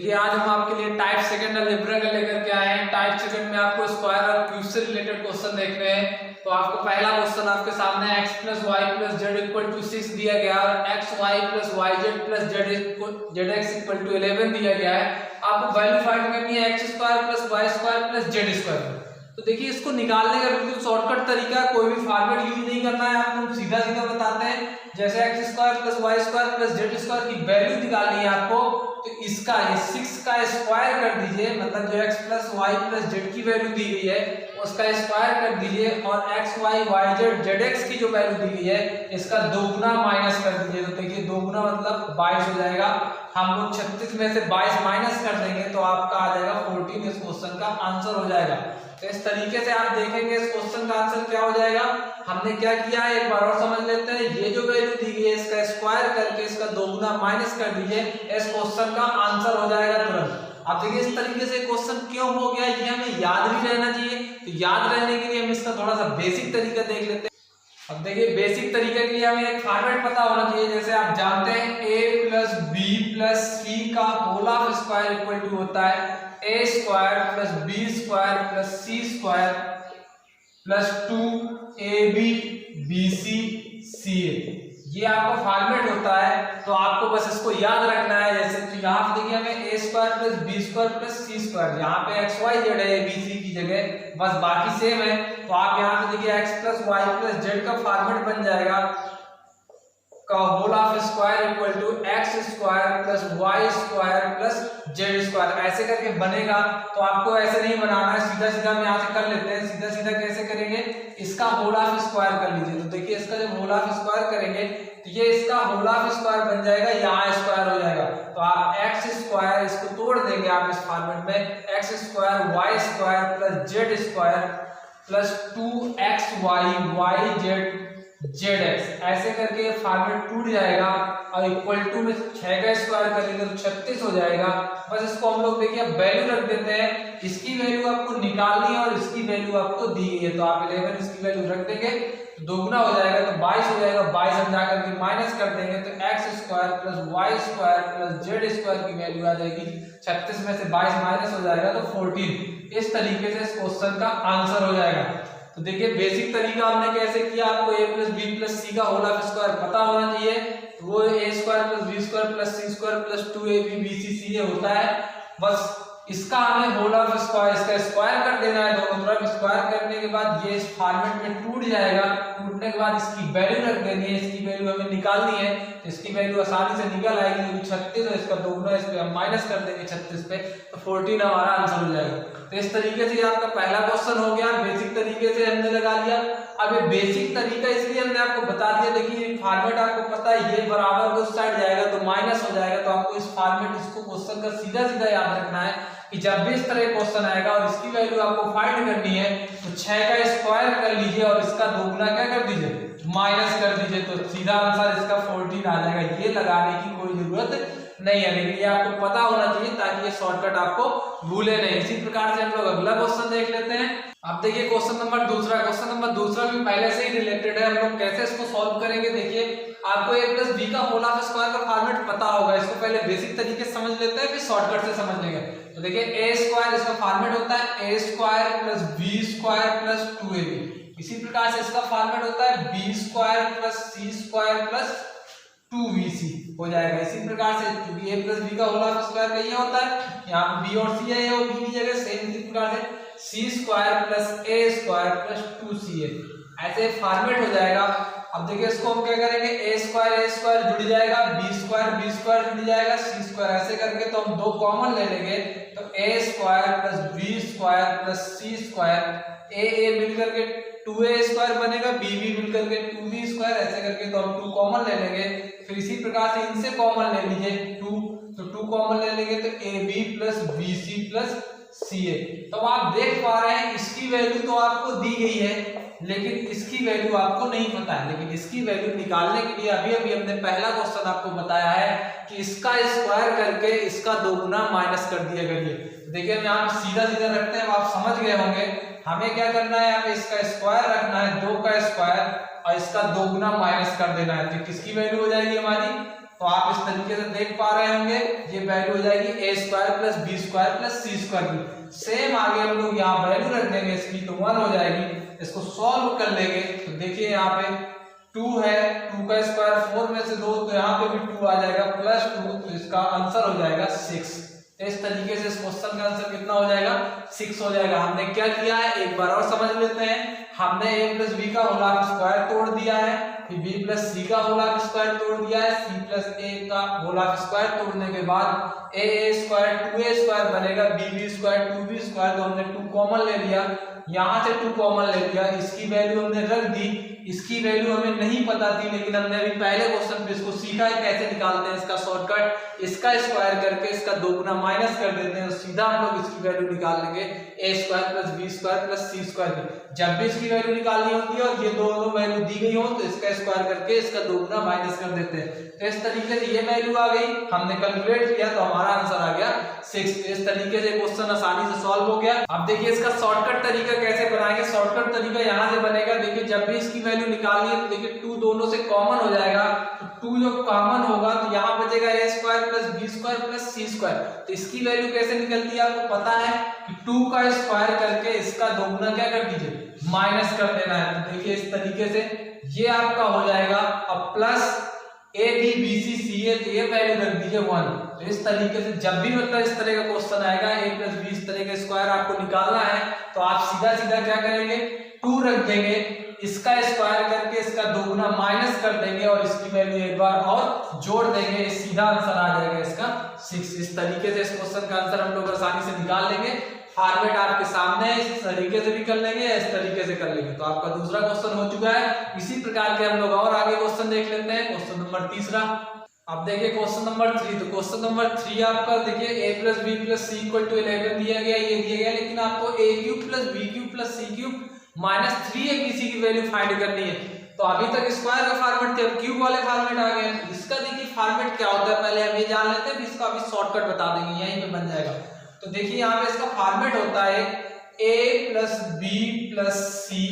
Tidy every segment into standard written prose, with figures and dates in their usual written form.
देखिए आज हम आपके लिए टाइप सेकंड अलजेब्रा का लेकर के आए हैं। टाइप सेकंड में आपको स्क्वायर और क्यूब से रिलेटेड क्वेश्चन देखने हैं। तो आपको पहला क्वेश्चन आपके सामने x plus y plus z equal to 6 दिया गया है और x y plus y z plus z x equal to 11 दिया गया है। आपको वैल्यू फाइंड करनी है x square plus y square plus z square. तो देखिए इसको निकालने का बिल्कुल शॉर्टकट तरीका, कोई भी फॉर्मेट यूज नहीं करना है, आपको सीधा सीधा बताते हैं। जैसे x square plus y square plus z square की वैल्यू निकालनी है आपको, तो इसका 6 का स्क्वायर कर दीजिए, मतलब जो x plus y plus z की वैल्यू दी गई है उसका स्क्वायर कर दीजिए और x y y z z x की जो वैल्यू दी गई है इसका दोगुना माइनस कर दीजिए। तो देखिए दोगुना मतलब 22 हो जाएगा। हम लोग 36 में से 22 माइनस कर देंगे तो आपका आ जाएगा 14। इस क्वेश्चन का आंसर हो जाएगा। तो इस तरीके से आप देखेंगे इस क्वेश्चन का आंसर क्या हो जाएगा। हमने क्या किया है एक बार और समझ लेते हैं। ये जो वैल्यू दी गई है इसका स्क्वायर करके इसका दोगुना माइनस कर दीजिए, इस क्वेश्चन का आंसर हो जाएगा तुरंत। अब देखिए इस तरीके से क्वेश्चन क्यों हो गया ये हमें याद भी रहना चाहिए। तो याद रहने के लिए हम इसका थोड़ा सा बेसिक तरीका देख लेते हैं। अब देखिए बेसिक तरीके के लिए हमें एक फॉर्मेट पता होना चाहिए। जैसे आप जानते हैं a plus B plus c का whole of square equal to होता है a square plus B square plus C square plus 2ab bc ca। ये आपका फॉर्मेट होता है, तो आपको बस इसको याद रखना है। जैसे तो यहाँ पे देखिए हमें a square plus B square plus C square, यहाँ पे एक्स वाई जेड है abc की जगह, बस बाकी सेम है। तो आप यहाँ पे देखिए x plus y plus z का फॉर्मेट बन जाएगा का whole of square equal to x square plus y square plus z square. ऐसे करके बनेगा। तो आपको ऐसे नहीं बनाना है, सीधा सीधा हम यहाँ से कर लेते हैं। सीधा सीधा कैसे करेंगे, इसका होल ऑफ स्क्वायर कर लीजिए। तो देखिए इसका जब होल ऑफ स्क्वायर करेंगे तो ये इसका होल ऑफ स्क्वायर बन जाएगा, यहाँ स्क्वायर हो जाएगा। तो आप एक्स स्क्वायर इसको तोड़ देंगे आप इस फॉर्मेट में, x square y square plus z square plus 2xy y z z x, ऐसे करके फॉर्मेट टूट जाएगा और इक्वल टू में 6 का स्क्वायर करेंगे तो 36 हो जाएगा। बस इसको हम लोग देखिए वैल्यू रख देते हैं। इसकी वैल्यू आपको निकालनी है और इसकी वैल्यू आपको दी गई है, तो आप 11 इसकी वैल्यू रख देंगे तो दोगुना हो जाएगा तो 22 हो जाएगा। 22 हम जाकर के माइनस कर देंगे तो x square plus y square plus z square की वैल्यू आ जाएगी 36 में से 22 माइनस हो जाएगा तो 14। इस तरीके से इस क्वेश्चन का आंसर हो जाएगा। तो देखिए बेसिक तरीका हमने कैसे किया, आपको a plus B plus c का होल ऑफ स्क्वायर पता होना चाहिए। तो वो a square plus B square plus C square plus 2ab bc ca होता है। बस इसका हमें होल ऑफ स्क्वायर इसका स्क्वायर कर देना है दोनों तरफ। स्क्वायर करने के बाद ये इस फॉर्मेट में टूट जाएगा। टूटने के बाद इसकी वैल्यू रख देनी है, इसकी वैल्यू हमें निकालनी है। तो इसकी वैल्यू आसानी से निकल आएगी, क्योंकि 36 और इसका दोगुना इस पे हम माइनस कर देंगे 36 पे, तो 14 हमारा आंसर हो जाएगा। तो इस तरीके से आपका पहला क्वेश्चन हो गया। बेसिक तरीके से हमने लगा लिया। अब ये बेसिक तरीका इसलिए हमने आपको बता दिया, देखिए फॉर्मेट आपको पता है ये बराबर उस साइड जाएगा तो माइनस हो जाएगा। तो आपको इस फॉर्मेट इसको क्वेश्चन का सीधा सीधा याद रखना है कि जब भी इस तरह क्वेश्चन आएगा और इसकी वैल्यू आपको फाइंड करनी है तो 6 का स्क्वायर कर लीजिए और इसका दोगुना क्या कर दीजिए, माइनस कर दीजिए, तो सीधा आंसर इसका 14 आ जाएगा। ये लगाने की कोई जरूरत नहीं है, लेकिन ये आपको पता होना चाहिए ताकि ये शॉर्टकट आपको भूले नहीं। इसी प्रकार से हम लोग अगला क्वेश्चन देख लेते हैं। अब देखिए क्वेश्चन नंबर दूसरा। क्वेश्चन नंबर दूसरा भी पहले से ही रिलेटेड है। हम लोग कैसे इसको सॉल्व करेंगे, देखिए आपको a प्लस बी का होल ऑफ स्क्वायर का फॉर्मेट पता होगा। इसको पहले बेसिक तरीके से समझ लेते हैं, फिर शॉर्टकट से समझ लेंगे। तो देखिए a स्क्वायर इसका फॉर्मेट होता है a square plus B square plus 2ab। इसी प्रकार से इसका फॉर्मेट होता है b स्क्वायर प्लस सी स्क्वायर प्लस 2bc हो जाएगा। इसी प्रकार से क्योंकि a प्लस बी का होल ऑफ स्क्वायर का ये होता है, यहाँ पे b और c है और b की जगह सेम इसी प्रकार से c square plus a square plus 2ca, ऐसे फॉर्मेट हो जाएगा। अब देखिए इसको हम क्या करेंगे, a स्क्वायर जुड़ जाएगा, b स्क्वायर जुड़ जाएगा, c स्क्वायर, ऐसे करके तो हम दो कॉमन ले लेंगे तो a square plus b square plus c square a मिलकर के 2a स्क्वायर बनेगा, b मिलकर के 2b स्क्वायर, ऐसे करके तो हम 2 कॉमन ले लेंगे। फिर इसी प्रकार से इनसे कॉमन ले लीजिए 2, तो 2 कॉमन ले लेंगे तो ab plus bc plus ca। तो आप देख पा रहे हैं इसकी वैल्यू तो आपको दी गई है लेकिन इसकी वैल्यू आपको नहीं पता है। लेकिन इसकी वैल्यू निकालने के लिए अभी हमने पहला क्वेश्चन आपको बताया है कि इसका स्क्वायर करके इसका दोगुना माइनस कर दिया करिए। देखिए हम यहाँ सीधा सीधा रखते हैं, आप समझ गए होंगे। हमें क्या करना है, हमें इसका स्क्वायर रखना है 2 का स्क्वायर और इसका दोगुना माइनस कर देना है। तो किसकी वैल्यू हो जाएगी हमारी तो आप इस तरीके से देख पा रहे होंगे ये वैल्यू हो जाएगी a square plus B square plus C square की। सेम आगे हम लोग यहाँ वैल्यू रख देंगे इसकी, तो 1 हो जाएगी। इसको सॉल्व कर लेंगे तो देखिए यहाँ पे 2 है, 2 का स्क्वायर 4 में से 2, तो यहाँ पे भी 2 आ जाएगा प्लस 2, तो इसका आंसर हो जाएगा 6। इस तरीके से इस क्वेश्चन का आंसर कितना हो जाएगा 6 हो जाएगा। हमने क्या किया है एक बार और समझ लेते हैं। हमने a प्लस बी का होल स्क्वायर तोड़ दिया है, फिर b प्लस सी का होल स्क्वायर तोड़ दिया है, c प्लस a का होल स्क्वायर तोड़ने के बाद a स्क्वायर 2a स्क्वायर बनेगा, b स्क्वायर 2b स्क्वायर, तो हमने 2 कॉमन ले लिया, यहाँ से 2 कॉमन ले लिया, इसकी वैल्यू हमने रख दी। इसकी वैल्यू हमें नहीं पता थी, लेकिन हमने अभी पहले क्वेश्चन पे इसको सीखा है कैसे निकालते हैं इसका शॉर्टकट। इसका स्क्वायर करके इसका 2 गुना माइनस कर देते हैं, तो सीधा हम लोग इसकी वैल्यू निकाल लेंगे a square plus B square plus C square की। जब भी इसकी वैल्यू निकालनी होती है और ये दोनों वैल्यू दी गई हो तो इसका स्क्वायर करके इसका 2 गुना माइनस कर देते हैं। तो इस तरीके से ये वैल्यू आ गई, हमने कैलकुलेट किया तो हमारा आंसर आ गया 6। इस तरीके से क्वेश्चन आसानी से सॉल्व हो गया। अब देखिए इसका शॉर्टकट तरीका कैसे बनाएंगे। शॉर्टकट तरीका यहाँ से बनेगा, देखिए जब भी इसकी वैल्यू निकालनी है तो देखिए 2 दोनों से कॉमन हो जाएगा, तो 2 जो कॉमन होगा तो यहाँ बचेगा a square plus B square plus C square. तो इसकी वैल्यू कैसे निकलती है आपको पता है कि 2 का स्क्वायर करके इसका 2 गुना क्या कर दीजिए माइनस कर देना है। तो देखिए इस तरीके से ये आपका हो जाएगा, अब plus a b b c c है तो ये वैल्यू रख दीजिए 1। तो इस तरीके से जब भी मतलब इस तरह का क्वेश्चन आएगा a प्लस बी इस तरह का स्क्वायर आपको निकालना है तो आप सीधा सीधा क्या करेंगे 2 रख देंगे, इसका स्क्वायर करके इसका 2 गुना माइनस कर देंगे और इसकी वैल्यू एक बार और जोड़ देंगे, सीधा आंसर आ जाएगा इसका 6। इस तरीके से इस क्वेश्चन का आंसर हम लोग आसानी से निकाल लेंगे। फॉर्मेट आपके सामने है, इस तरीके से भी कर लेंगे, इस तरीके से कर लेंगे। तो आपका दूसरा क्वेश्चन हो चुका है। इसी प्रकार के हम लोग और आगे क्वेश्चन देख लेते हैं। क्वेश्चन नंबर तीसरा, अब देखिए क्वेश्चन नंबर 3। तो क्वेश्चन नंबर 3 आपका देखिए a plus B plus c equal to 11 दिया गया, ये दिया गया, लेकिन आपको a cube plus b cube plus c cube minus 3abc की वैल्यू फाइंड करनी है। तो अभी तक स्क्वायर का फॉर्मेट थे, अब क्यूब वाले फॉर्मेट आ गए। इसका देखिए फॉर्मेट क्या होता है पहले हम ये जान लेते हैं, फिर इसका अभी शॉर्टकट बता देंगे, यहीं पे बन जाएगा। तो देखिए यहाँ पे इसका फॉर्मेट होता है a plus B plus C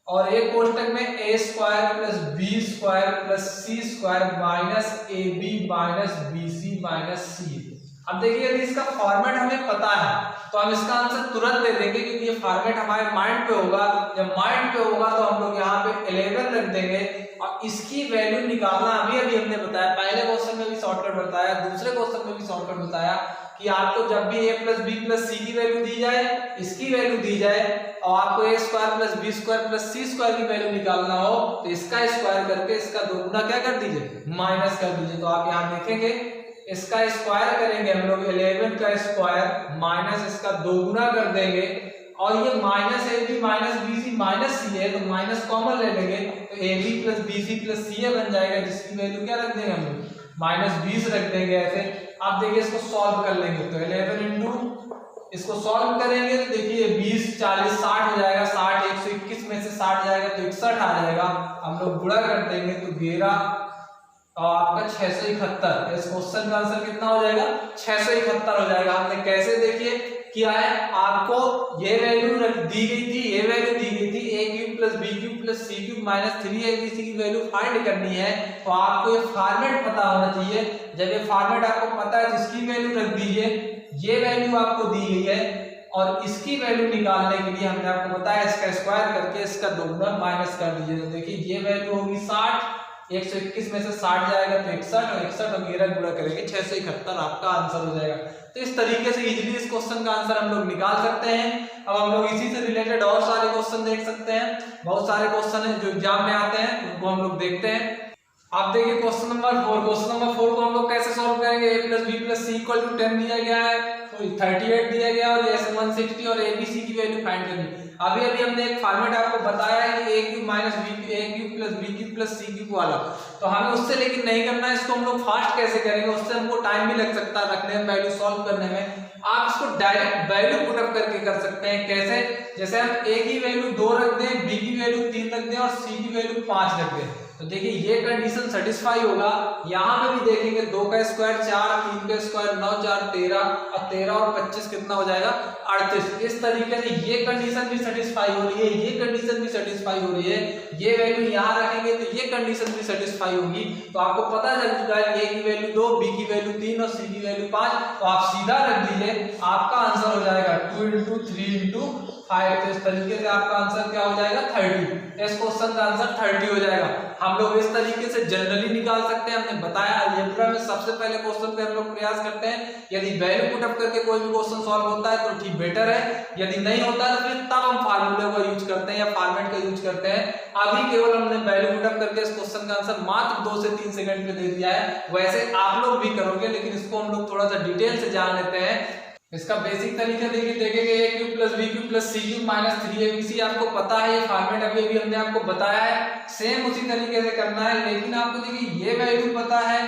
और एक कोष्टक में a square plus B square plus C square minus A B minus B C minus C. अब देखिए यदि इसका फॉर्मेट हमें पता है तो हम इसका आंसर तुरंत दे देंगे, क्योंकि ये फॉर्मेट हमारे माइंड पे होगा। जब माइंड पे होगा तो हम लोग यहाँ पे 11 रख देंगे और इसकी वैल्यू निकालना अभी हमने बताया, पहले क्वेश्चन में भी शॉर्टकट बताया, दूसरे क्वेश्चन में भी शॉर्टकट बताया कि आपको जब भी a प्लस बी प्लस सी की वैल्यू दी जाए, इसकी वैल्यू दी जाए और आपको a square plus B square plus C square की वैल्यू निकालना हो तो इसका स्क्वायर करके इसका 2 गुना क्या कर दीजिए माइनस कर दीजिए। तो आप यहाँ देखेंगे इसका स्क्वायर करेंगे हम लोग 11 का स्क्वायर माइनस इसका 2 गुना कर देंगे और ये minus A B minus B C minus C है तो माइनस कॉमन ले लेंगे तो A B plus B C plus C बन जाएगा, जिसकी वैल्यू क्या रख देंगे हम लोग माइनस 20 रख देंगे ऐसे। आप देखिए इसको सॉल्व कर लेंगे तो 11 इंटू इसको सॉल्व करेंगे तो देखिए 20 40 60 हो जाएगा, 60 121 में से 60 जाएगा तो 61 आ जाएगा। हम लोग गुणा कर देंगे तो 11 और आपका 671। इस क्वेश्चन का आंसर कितना हो जाएगा 671 हो जाएगा। हमने कैसे देखिए किया है, आपको ये वैल्यू दी गई थी, ये वैल्यू दी गई थी a cube plus b cube plus c cube minus 3abc की वैल्यू फाइंड करनी है तो आपको ये फॉर्मेट पता होना चाहिए। जब ये फॉर्मेट आपको पता है तो इसकी वैल्यू रख दीजिए, ये वैल्यू आपको दी गई है और इसकी वैल्यू निकालने के लिए हमने आपको बताया इसका स्क्वायर करके इसका 2 गुना माइनस कर दीजिए। तो देखिए ये वैल्यू होगी 60, 121 में से 60 जाएगा तो 61 और 61 और 11 गुणा करेंगे 671 आपका आंसर हो जाएगा। तो इस तरीके से इजीली इस क्वेश्चन का आंसर हम लोग निकाल सकते हैं। अब हम लोग इसी से रिलेटेड और सारे क्वेश्चन देख सकते हैं, बहुत सारे क्वेश्चन हैं जो एग्जाम में आते हैं, उनको हम लोग देखते हैं। आप देखिए क्वेश्चन नंबर 4। क्वेश्चन नंबर 4 को हम लोग कैसे सॉल्व करेंगे, a plus B plus c equal to 10 दिया गया है, 38 दिया गया और ये 160 और abc की वैल्यू फाइंड करनी। अभी हमने एक फॉर्मेट आपको बताया है कि a cube minus b a cube plus b cube plus c cube वाला, तो हमें उससे लेकिन नहीं करना है। इसको हम लोग फास्ट कैसे करेंगे, उससे हमको टाइम भी लग सकता है रखने में, वैल्यू सॉल्व करने में। आप इसको डायरेक्ट वैल्यू पुट अप करके कर सकते हैं। कैसे, जैसे हम a की वैल्यू 2 रख दें, b की वैल्यू 3 रख दें और c की वैल्यू 5 रख दें, तो देखिए ये कंडीशन सेटिस्फाई होगा। यहाँ पे भी देखेंगे 2 का स्क्वायर 4, 3 का स्क्वायर 9 4 13 और 13 और 25 कितना हो जाएगा 38। इस तरीके से ये कंडीशन भी सेटिस्फाई हो रही है, ये कंडीशन भी सेटिस्फाई हो रही है। ये वैल्यू यहाँ रखेंगे तो ये कंडीशन भी सेटिस्फाई होगी तो आपको पता चल चुका है ए की वैल्यू 2, बी की वैल्यू 3 और सी की वैल्यू 5, तो आप सीधा रख दीजिए, आपका आंसर हो जाएगा 2 × 3 × 5। तो इस तरीके से आपका आंसर क्या हो जाएगा 30। इस क्वेश्चन का आंसर 30 हो जाएगा। हम लोग इस तरीके से जनरली निकाल सकते हैं। हमने बताया अलजेब्रा में सबसे पहले क्वेश्चन पे हम लोग प्रयास करते हैं, यदि वैल्यू पुट अप करके कोई भी क्वेश्चन सॉल्व होता है तो ठीक बेटर है, यदि नहीं होता तो फिर तब हम फार्मूले का यूज करते हैं या फॉर्मेट का यूज करते हैं। अभी केवल हमने वैल्यू पुट अप करके इस क्वेश्चन का आंसर मात्र 2 से 3 सेकंड में दे दिया है। वैसे आप लोग भी करोगे, लेकिन इसको हम लोग थोड़ा सा डिटेल से जान लेते हैं। इसका बेसिक तरीका देखिए, देखेंगे a cube plus b cube plus c cube minus 3abc, आपको पता है ये फॉर्मेट अभी हमने आपको बताया है, सेम उसी तरीके से करना है। लेकिन आपको देखिए ये वैल्यू पता है,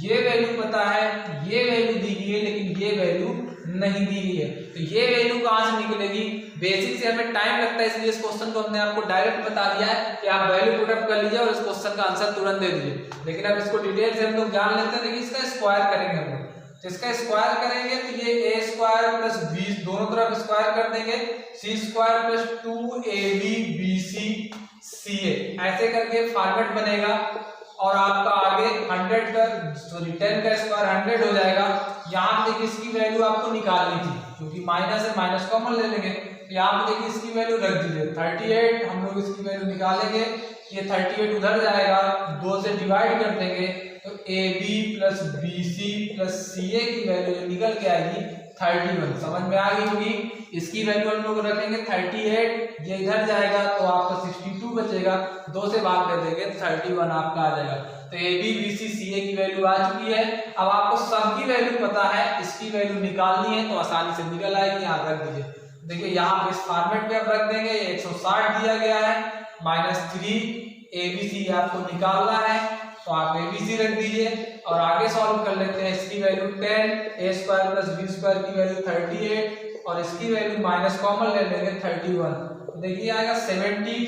ये वैल्यू पता है, ये वैल्यू दी गई है, लेकिन ये वैल्यू नहीं दी गई है, तो ये वैल्यू कहां से निकलेगी? बेसिक से हमें टाइम लगता है, इसलिए इस क्वेश्चन को हमने आपको डायरेक्ट बता दिया है कि आप वैल्यू पुट अप कर लीजिए और इस क्वेश्चन का आंसर तुरंत दे दीजिए। लेकिन अब इसको डिटेल से हम लोग जान लेते हैं। देखिए इसका स्क्वायर करेंगे हम लोग, तो इसका स्क्वायर करेंगे तो ये a स्क्वायर प्लस b दोनों तरफ स्क्वायर कर देंगे, c square plus 2ab bc ca, ऐसे करके फॉर्मेट बनेगा। और आपका आगे 10 का 10 का स्क्वायर 100 हो जाएगा। यहाँ पे देखिए इसकी वैल्यू आपको निकालनी थी, क्योंकि माइनस है, माइनस कॉमन ले लेंगे। यहाँ पे देखिए इसकी वैल्यू रख दीजिए 38, हम लोग इसकी वैल्यू निकालेंगे, ये 38 उधर जाएगा, 2 से डिवाइड कर देंगे तो AB plus BC plus CA की वैल्यू निकल के आएगी 31। समझ में आ गई होगी। इसकी वैल्यू हम लोग रखेंगे 38, ये इधर जाएगा तो आपका 62 बचेगा, 2 से भाग कर देंगे 31 आपका आ जाएगा। तो AB BC CA की वैल्यू आ चुकी है। अब आपको सबकी वैल्यू पता है, इसकी वैल्यू निकालनी है तो आसानी से निकल आएगी। यहाँ रख दीजिए, देखिए यहाँ पे इस फॉर्मेट पे आप रख देंगे, 160 दिया गया है, -3 ABC आपको निकालना है, तो आप ABC रख दीजिए और आगे सॉल्व कर लेते हैं। इसकी value 10, a square plus b square की वैल्यू 38 और इसकी वैल्यू माइनस कॉमन ले लेंगे 31, तो देखिए आएगा 70,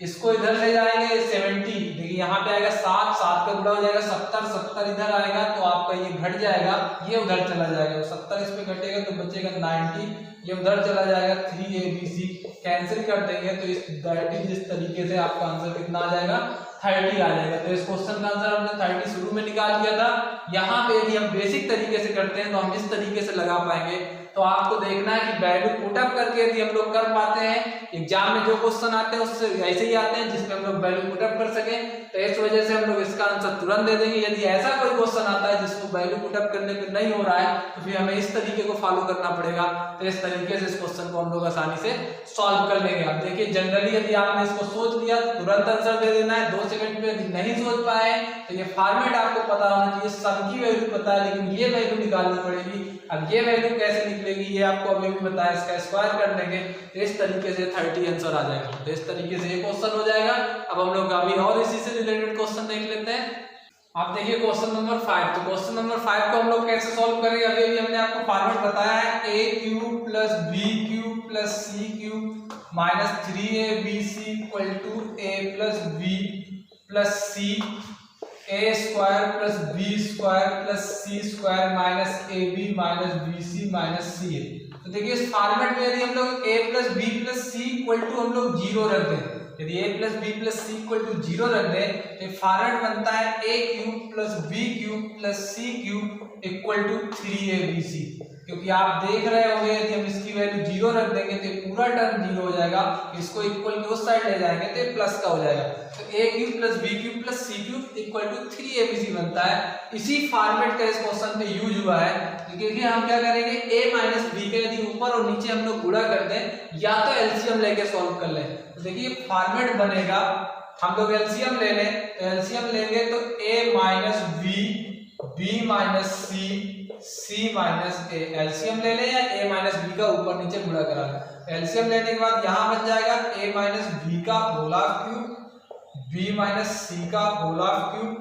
इसको इधर ले जाएंगे 70, देखिए यहाँ पे आएगा 7, 7 का गुणा हो जाएगा 70, 70 इधर आएगा तो आपका ये घट जाएगा, ये उधर चला जाएगा, 70 इस पे घटेगा तो बचेगा 90, ये उधर चला जाएगा, 3abc कैंसिल कर देंगे तो इस जिस तरीके से आपका आंसर कितना आ जाएगा 30 आ जाएगा। तो इस क्वेश्चन का आंसर हमने 30 शुरू में निकाल दिया था। यहाँ पे यदि हम बेसिक तरीके से करते हैं तो हम इस तरीके से लगा पाएंगे। तो आपको देखना है कि वैल्यू पुट अप करके यदि हम लोग कर पाते हैं, एग्जाम में जो क्वेश्चन आते हैं उससे ऐसे ही आते हैं जिसमें हम लोग वैल्यू पुट अप कर सके, तो इस वजह से हम लोग इसका आंसर तुरंत दे देंगे। यदि ऐसा कोई क्वेश्चन आता है जिसको वैल्यू पुट अप करने में नहीं हो रहा है तो फिर हमें इस तरीके को फॉलो करना पड़ेगा। तो इस तरीके से इस क्वेश्चन को हम लोग आसानी से सॉल्व कर लेंगे। अब देखिए जनरली यदि आपने इसको सोच लिया तो तुरंत आंसर दे देना है 2 सेकंड में। यदि नहीं सोच पाए तो ये फॉर्मेट आपको पता होना चाहिए, सबकी वैल्यू पता है लेकिन ये वैल्यू निकालनी पड़ेगी। अब ये वैल्यू कैसे निकलेगी ये आपको अभी भी बताया, इसका स्क्वायर कर देंगे तो इस तरीके से 30 आंसर आ जाएगा। तो इस तरीके से ये क्वेश्चन हो जाएगा। अब हम लोग अभी और इसी से रिलेटेड क्वेश्चन देख लेते हैं। आप देखिए क्वेश्चन नंबर 5, तो क्वेश्चन नंबर 5 को हम लोग कैसे सॉल्व करेंगे, अभी हमने आपको फॉर्मेट बताया है, a cube plus b cube plus c cube minus 3abc equal to a plus b plus c, a square plus b square plus c square minus ab minus bc minus ca। तो देखिए इस format में यदि हम लोग a plus b plus c equal to हम लोग 0 रख दें, यदि a plus b plus c equal to 0 रख दें तो फॉर्मेट बनता है a cube plus b cube plus c cube equal to 3abc। क्योंकि आप देख रहे होंगे यदि हम इसकी वैल्यू 0 रख देंगे तो पूरा टर्म 0 हो जाएगा, इसको इक्वल के उस साइड ले जाएंगे तो प्लस का हो जाएगा। तो a cube plus b cube plus c cube equal to 3abc बनता है। इसी फॉर्मेट का इस क्वेश्चन पे यूज हुआ है। क्योंकि हम क्या करेंगे a माइनस b के यदि ऊपर और नीचे हम लोग गुणा कर दें या तो एलसीएम लेके सॉल्व कर लें, तो देखिए फॉर्मेट बनेगा, हम लोग एलसीएम ले लें तो एलसीएम लेंगे तो a minus b, b minus c, c minus a, LCM ले लें या a माइनस b का ऊपर नीचे गुणा करा लें। एलसीएम लेने के बाद यहाँ बन जाएगा a माइनस b का whole of cube, b minus c का whole of cube,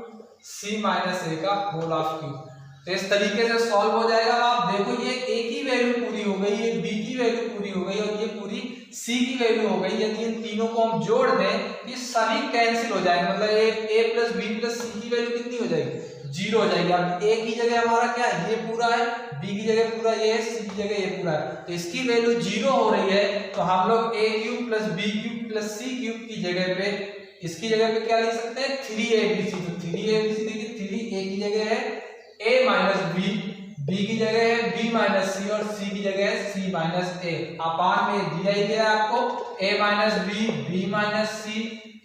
c minus a का होल ऑफ क्यूब। तो इस तरीके से सॉल्व हो जाएगा। आप देखो ये a की वैल्यू पूरी हो गई, ये b की वैल्यू पूरी हो गई और ये पूरी c की वैल्यू हो गई। यदि इन तीनों को हम जोड़ दें ये सभी कैंसिल हो जाएंगे, मतलब a plus b plus c की वैल्यू कितनी हो जाएगी 0 हो जाएगी। अब a की जगह हमारा क्या है, ये पूरा है, b की जगह पूरा ये है, c की जगह ये पूरा है, तो इसकी वैल्यू 0 हो रही है। तो हम लोग a cube plus b cube plus c cube की जगह पे इसकी जगह पे क्या लिख सकते हैं 3abc। तो 3abc देखिए 3a की जगह है a माइनस बी, बी की जगह है b माइनस सी और c की जगह है c माइनस a। अपान में दिया ही गया आपको a minus b, b minus c,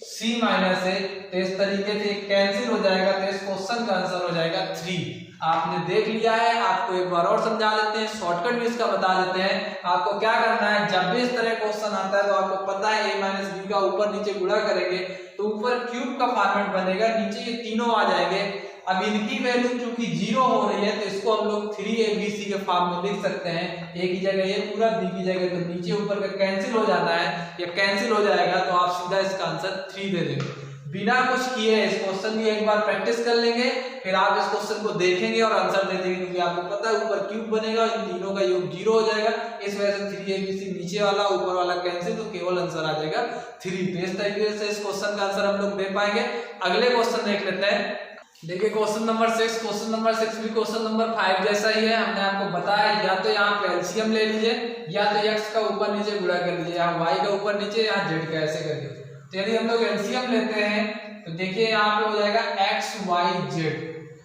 c minus a। तो इस तरीके से कैंसिल हो जाएगा, तो इस क्वेश्चन का आंसर हो जाएगा 3। आपने देख लिया है, आपको एक बार और समझा देते हैं, शॉर्टकट भी इसका बता देते हैं। आपको क्या करना है, जब भी इस तरह क्वेश्चन आता है तो आपको पता है a माइनस बी का ऊपर नीचे गुणा करेंगे तो ऊपर क्यूब का फॉर्मेट बनेगा, नीचे ये तीनों आ जाएंगे। अब इनकी वैल्यू क्योंकि 0 हो रही है तो इसको हम लोग 3abc के फॉर्म में लिख सकते हैं। a की जगह ये पूरा, b की जगह तो नीचे ऊपर का कैंसिल हो जाना है, या कैंसिल हो जाएगा तो आप सीधा इसका आंसर 3 दे देंगे। बिना कुछ किए इस क्वेश्चन की एक बार प्रैक्टिस कर लेंगे, फिर आप इस क्वेश्चन को देखेंगे और आंसर दे देंगे, क्योंकि आपको पता है ऊपर क्यूब बनेगा, इन तीनों का योग 0 हो जाएगा। इस वजह से 3abc नीचे वाला ऊपर वाला कैंसिल, तो केवल आंसर आ जाएगा 3। तो इस तरीके से इस क्वेश्चन का आंसर हम लोग दे पाएंगे। अगले क्वेश्चन देख लेते हैं। देखिए क्वेश्चन नंबर 6, क्वेश्चन नंबर 6 भी क्वेश्चन नंबर 5 जैसा ही है। हमने आपको बताया या तो यहाँ पे एलसीएम ले लीजिए, या तो x का ऊपर नीचे गुणा कर लीजिए, यहाँ y का ऊपर नीचे, यहाँ z का ऐसे करके। तो यदि हम लोग एलसीएम लेते हैं तो देखिए यहाँ पे हो जाएगा x y z।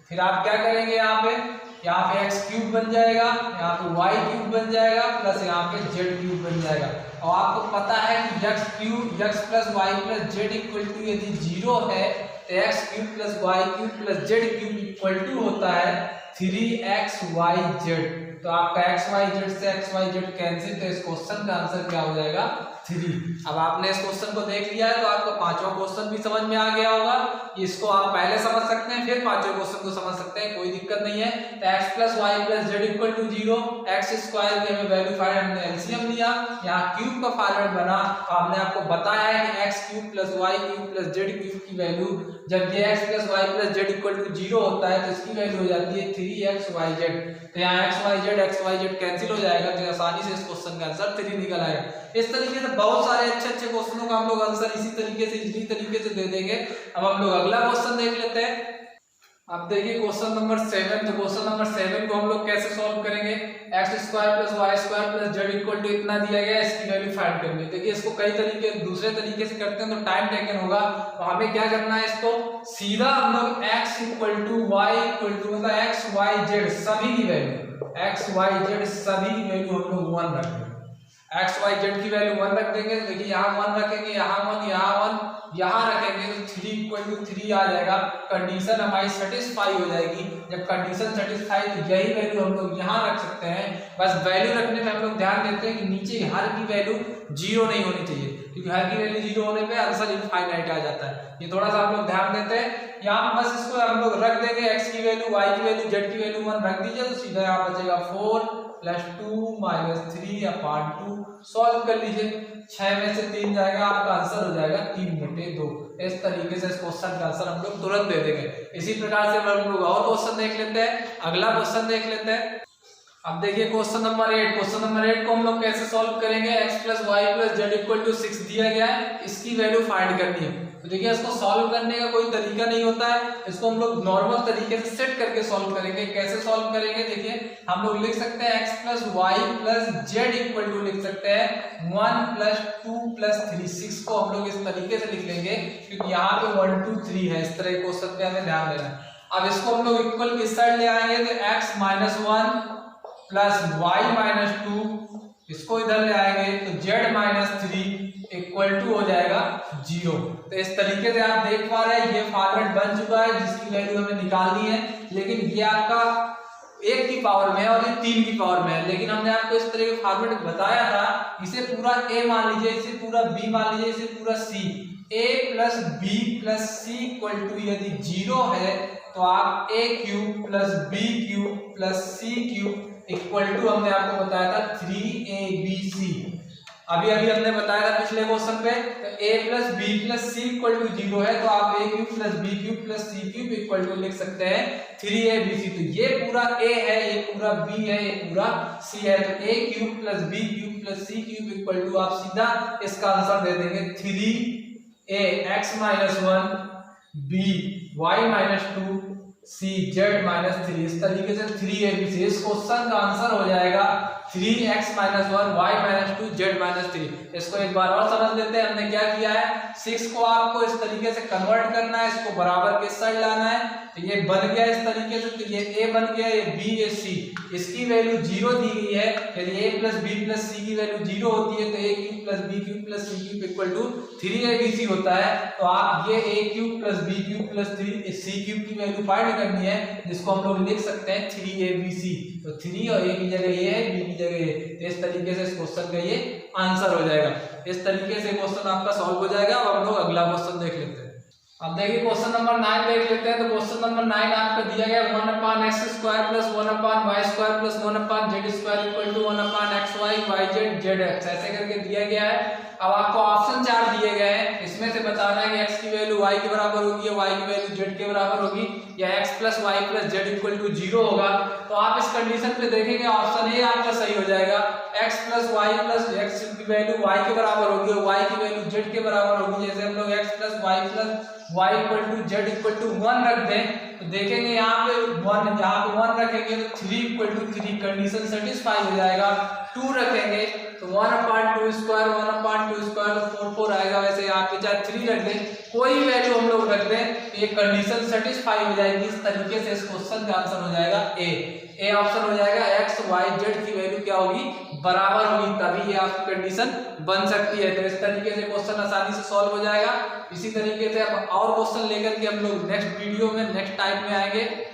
फिर आप क्या करेंगे, यहाँ पे x क्यूब बन जाएगा, यहाँ पे y क्यूब बन जाएगा, प्लस यहाँ पे z क्यूब बन जाएगा। और आपको पता है कि x plus y plus z equal to यदि 0 है तो x cube plus y cube plus z cube equal to होता है 3xyz। तो आपका xyz से xyz कैंसिल, तो इस क्वेश्चन का आंसर क्या हो जाएगा 3। अब आपने इस क्वेश्चन को देख लिया है तो आपका पांचवा क्वेश्चन भी समझ में आ गया होगा। इसको आप पहले समझ सकते हैं, फिर पांचवें क्वेश्चन को समझ सकते हैं, कोई दिक्कत नहीं है। तो x plus y plus z equal to 0, x square की हमें वैल्यू फाइंड, हमने एलसीएम लिया, यहाँ क्यूब का फॉर्मेट बना। तो हमने आपको बताया है कि x cube plus y cube plus z cube की वैल्यू, जब ये x plus y plus z equal to 0 होता है तो इसकी वैल्यू हो जाती है 3xyz। तो यहाँ xyz कैंसिल हो जाएगा, तो आसानी से इस क्वेश्चन का आंसर 3 निकल आएगा। इस तरीके से बहुत सारे अच्छे क्वेश्चनों का हम लोग आंसर इसी तरीके से इजी तरीके से दे देंगे। अब हम लोग अगला क्वेश्चन देख लेते हैं। अब देखिए क्वेश्चन नंबर 7। तो क्वेश्चन नंबर 7 को हम लोग कैसे सॉल्व करेंगे, x square plus y square plus z equal to इतना दिया गया है, इसकी वैल्यू फाइंड करनी है। देखिए इसको कई तरीके दूसरे तरीके से करते हैं तो टाइम टेकन होगा, तो हमें क्या करना है, इसको सीधा हम लोग x equal to y equal to मतलब एक्स वाई जेड सभी की वैल्यू, एक्स वाई जेड सभी की वैल्यू हम लोग 1 रख देंगे। एक्स वाई जेड की वैल्यू 1 रख देंगे। देखिए यहाँ 1 रखेंगे, यहाँ 1, यहाँ 1, यहाँ रखेंगे तो 3 इक्वल टू 3 आ जाएगा। कंडीशन हमारी सेटिस्फाई हो जाएगी। जब कंडीशन सेटिस्फाई तो यही वैल्यू हम लोग यहाँ रख सकते हैं। बस वैल्यू रखने में हम लोग ध्यान देते हैं कि नीचे हर की वैल्यू 0 नहीं होनी चाहिए, क्योंकि हर की वैल्यू 0 होने पे आंसर इनफाइनाइट आ जाता है। ये थोड़ा सा हम लोग ध्यान देते हैं। यहाँ बस इसको हम लोग रख देंगे, एक्स की वैल्यू, वाई की वैल्यू, जेड की वैल्यू 1 रख दीजिए, तो सीधा यहाँ बचेगा 4 प्लस 2 माइनस 3 अपॉन 2। सॉल्व कर लीजिए, 6 में से 3 जाएगा, आपका आंसर हो जाएगा 3/2। इस तरीके से इस क्वेश्चन का आंसर हम लोग तुरंत दे देंगे। इसी प्रकार से हम लोग और क्वेश्चन देख लेते हैं। अगला क्वेश्चन देख लेते हैं। अब देखिए क्वेश्चन नंबर 8। क्वेश्चन नंबर 8 को हम लोग कैसे सॉल्व करेंगे, x plus y plus z equal to 6 दिया गया है, इसकी वैल्यू फाइंड करनी है। तो देखिए इसको सॉल्व करने का कोई तरीका नहीं होता है, इसको हम लोग नॉर्मल तरीके से सेट करके सॉल्व करेंगे। कैसे सॉल्व करेंगे, देखिए हम लोग लिख सकते हैं x plus y plus z equal to लिख सकते हैं 1 प्लस 2 प्लस 3। 6 को हम लोग इस तरीके से लिख लेंगे क्योंकि यहाँ पे 1 2 3 है। इस तरह क्वेश्चन पे हमें ध्यान देना है। अब इसको हम लोग इक्वल किस साइड ले आएंगे, तो x minus 1 plus y minus 2, इसको इधर ले आएंगे तो z माइनस 3 इक्वल टू हो जाएगा 0। तो इस तरीके से आप देख पा रहे हैं ये फॉर्मेट बन चुका है जिसकी वैल्यू हमें निकालनी है। लेकिन ये आपका 1 की पावर में है और ये 3 की पावर में है, लेकिन हमने आपको इस तरह के फॉर्मेट बताया था। इसे पूरा a मान लीजिए, इसे पूरा b मान लीजिए, इसे पूरा c। a plus b plus c equal to यदि 0 है तो आप a cube plus b cube plus c cube equal to हमने आपको बताया था 3abc। अभी हमने बताया था पिछले क्वेश्चन पे, तो a plus B plus c equal to 0 है तो आप a cube plus b cube plus c cube equal to लिख सकते हैं 3abc। तो ये पूरा a है, ये पूरा b है, ये पूरा c है, तो a cube plus b cube plus c cube equal to आप सीधा इसका आंसर दे देंगे 3a x minus 1 b y minus 2 c z minus 3, इस तरीके से 3abc, इस क्वेश्चन का आंसर हो जाएगा 3x minus 1 y minus 2 z minus 3। इसको एक बार और समझ लेते हैं। हमने क्या किया है, 6 को आपको इस तरीके से कन्वर्ट करना है, इसको बराबर किस साइड लाना है, तो ये बन गया इस तरीके से, तो ये a बन गया, ये b, ये c, इसकी वैल्यू 0 दी गई है। यदि a plus b plus c की वैल्यू 0 होती है तो a cube plus b cube plus c cube equal to 3abc होता है। तो आप ये a cube plus b cube plus c cube की वैल्यू फाइंड करनी है, जिसको हम लोग लिख सकते हैं 3abc। तो 3 और a की जगह ये है, b की जगह ये, तो इस तरीके से इस क्वेश्चन का ये आंसर हो जाएगा। इस तरीके से क्वेश्चन आपका सॉल्व हो जाएगा। अब हम लोग अगला क्वेश्चन देख लेते हैं। अब देखिए क्वेश्चन नंबर 9 देख लेते हैं। तो क्वेश्चन नंबर 9 आपको दिया गया 1/x square plus 1/y square plus 1/z square equal to 1/xy yz zx, ऐसे करके दिया गया है। अब आपको ऑप्शन 4 दिए गए हैं, इसमें से बताना है कि x की वैल्यू y के बराबर होगी या y की वैल्यू z के बराबर होगी या x plus y plus z equal to 0 होगा। तो आप इस कंडीशन पे देखेंगे ऑप्शन ए आपका सही हो जाएगा। x plus y plus x की वैल्यू y के बराबर होगी और y की वैल्यू z के बराबर होगी। जैसे हम लोग x plus y plus y equal to z equal to 1 रख दें तो देखेंगे यहाँ पे 1, यहाँ पे 1 रखेंगे तो 3 इक्वल टू 3 कंडीशन सेटिस्फाई हो जाएगा। 2 रखेंगे तो 1/2 स्क्वायर 1/2 स्क्वायर तो 4 आएगा। वैसे यहाँ पे चाहे 3 रख दें, कोई वैल्यू हम लोग रख दें तो ये कंडीशन सेटिस्फाई हो जाएगी। इस तरीके से इस क्वेश्चन का आंसर हो जाएगा ए ऑप्शन हो जाएगा। x y z की वैल्यू क्या होगी, बराबर होगी, तभी ये आपकी कंडीशन बन सकती है। तो इस तरीके से क्वेश्चन आसानी से सॉल्व हो जाएगा। इसी तरीके से अब और क्वेश्चन लेकर के हम लोग नेक्स्ट वीडियो में नेक्स्ट टाइम में आएंगे।